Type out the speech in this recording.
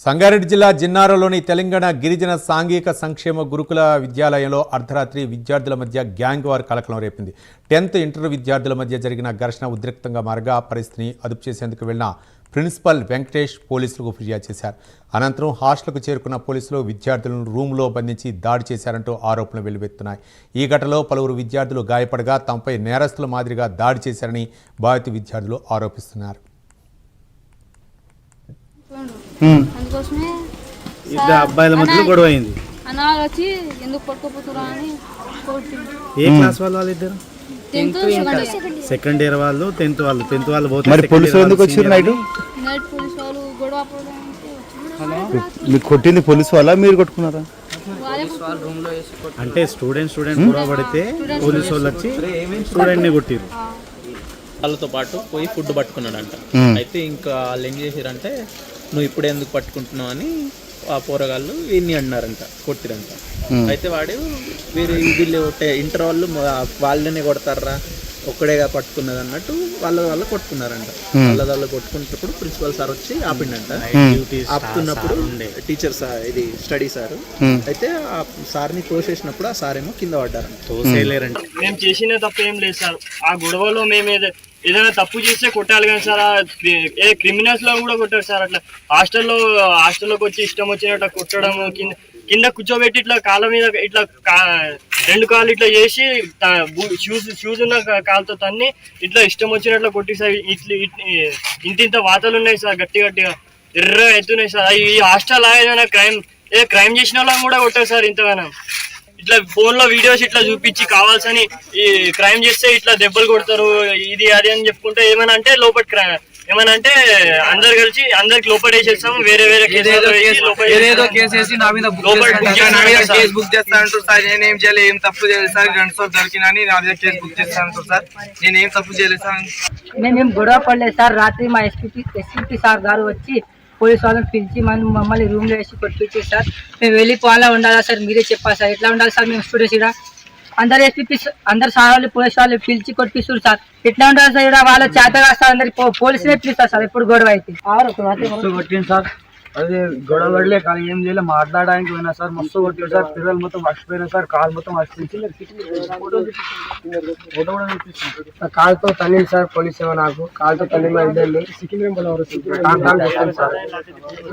సంగారెడ్డి జిల్లా జిన్నారంలోని తెలంగాణ గిరిజన సాంఘిక సంక్షేమ గురుకుల విద్యాలయంలో అర్ధరాత్రి విద్యార్థుల మధ్య గ్యాంగ్ వార్ కలకలం రేపింది. 10th ఇంటర్ విద్యార్థుల మధ్య జరిగిన ఘర్షణ ఉద్రిక్తంగా మారగా పరిస్థితిని అదుపు చేసేందుకు వెళ్లిన ప్రిన్సిపల్ వెంకటేష్ పోలీసులకు ఫిర్యాదు చేశారు. అనంతరం హాస్టల్కు చేరుకున్న పోలీసులు విద్యార్థులను రూమ్లో బంధించి దాడి చేశారంటూ ఆరోపణలు వెల్లువెత్తున్నాయి. ఈ ఘటనలో పలువురు విద్యార్థులు గాయపడగా తమపై నేరస్తుల మాదిరిగా దాడి చేశారని బాధిత విద్యార్థులు ఆరోపిస్తున్నారు. అందుకోసమే అబ్బాయిల మధ్యలో గొడవ అయింది. అన్నాళ్ళు వచ్చి ఎందుకు పట్టుకోపోతురా అని ఏ క్లాస్ వాళ్ళు ఇద్దరు? సెకండ్ ఇయర్ వాళ్ళు, 10th వాళ్ళు పోతే మరి పోలీసులు ఎందుకు వచ్చారు? నైట్ పోలీసు వాళ్ళు గొడవ మీకు కొట్టింది పోలీసు వాళ్ళ, మీరు కొట్టుకున్నారా? అంటే స్టూడెంట్ గొడవ పడితే పోలీసు వాళ్ళు వచ్చి స్టూడెంట్ ని కొట్టిరు. వాళ్ళతో పాటు పోయి ఫుడ్ పట్టుకున్నాడంట. అయితే ఇంకా వాళ్ళు ఏం చేసారంటే, నువ్వు ఇప్పుడు ఎందుకు పట్టుకుంటున్నావు అని ఆ పోరగాళ్ళు వీడిని అన్నారంట, కొట్టిరంట. అయితే వాడు వీళ్ళు ఇంటర్ వాళ్ళు వాళ్ళనే కొడతారా, ఒక్కడేగా పట్టుకున్నది అన్నట్టు వాళ్ళు కొట్టుకున్నారంట. వాళ్ళు కొట్టుకున్నప్పుడు ప్రిన్సిపల్ సార్ వచ్చి ఆపిండంట. ఆపుతున్నప్పుడు టీచర్ సార్, ఇది స్టడీ సార్, అయితే ఆ సార్ని తోసేసినప్పుడు ఆ సార్ ఏమో కింద పడ్డారంట. తోసేయలేరంట. మేము చేసిన తప్పు ఏం లేదు సార్. ఆ గొడవలో మేము ఏదైనా తప్పు చేస్తే కొట్టాలి కానీ సార్, క్రిమినల్స్ లో కూడా కొట్టారు సార్. అట్లా హాస్టల్లోకి వచ్చి ఇష్టం వచ్చినట్టు కొట్టడం, కింద కూర్చోబెట్టి ఇట్లా కాళ్ళ మీద ఇట్లా 2 కాళ్ళు ఇట్లా చేసి షూస్ ఉన్న కాలుతో తన్ని ఇట్లా ఇష్టం వచ్చినట్లు కొట్టి సార్. ఇంత వాతలు ఉన్నాయి సార్, గట్టిగా ఎర్ర ఎత్తున్నాయి సార్. ఈ హాస్టల్ ఏదైనా క్రైమ్ చేసిన వాళ్ళని కూడా కొట్టారు సార్. ఇంతగానో ఇట్లా ఫోన్ లో వీడియోస్ ఇట్లా చూపించి కావాల్సని ఈ క్రైమ్ చేస్తే ఇట్లా దెబ్బలు కొడతారు, ఇది అది అని చెప్పుకుంటే ఏమైనా అంటే ఏమన్నా అంటే అందరు కలిసి అందరికి లోపల వేసేస్తాము. వేరే కేసు వేసి నా మీద కేసు బుక్ చేస్తానంటారు సార్. నేనేం చేయలేదు, ఏం తప్పు చేయలేదు సార్. 2 సార్లు దొరికినని నా మీద కేసు బుక్ చేస్తానంటారు సార్. నేనేం తప్పు చేయలేదు సార్. మేమేం గొడవ పడలేదు సార్. రాత్రి మా ఎస్పీ సార్ గారు వచ్చి పోలీసు వాళ్ళని పిలిచి మమ్మల్ని రూమ్లో వేసి కొట్టించారు సార్. మేము వెళ్ళిపోవాలా ఉండాలా సార్, మీరే చెప్పాలి సార్. ఎట్లా ఉండాలి సార్? మేము స్టూడెంట్స్ ఇక్కడ అందరు ఎస్పీ అందరు సార్ వాళ్ళు పోలీసు వాళ్ళు పిలిచి కొట్టిస్తారు సార్. ఎట్లా ఉండాలి సార్? ఇక్కడ వాళ్ళ చేతగా సార్ అందరికి పోలీసులే పిలుస్తారు సార్. ఎప్పుడు గొడవ అయితే కొట్టింది సార్. అదే గొడవ పడలే, కానీ ఏం చేయలే, మాట్లాడడానికి పోయినా సార్. మస్తు కొట్టారు సార్. పిల్లలు మొత్తం మర్చిపోయినా సార్. కాలు మొత్తం కాలుతో తల్లి సార్. పోలీసు ఏమో నాకు కాలుతో తల్లి మా ఇద్దరు సార్.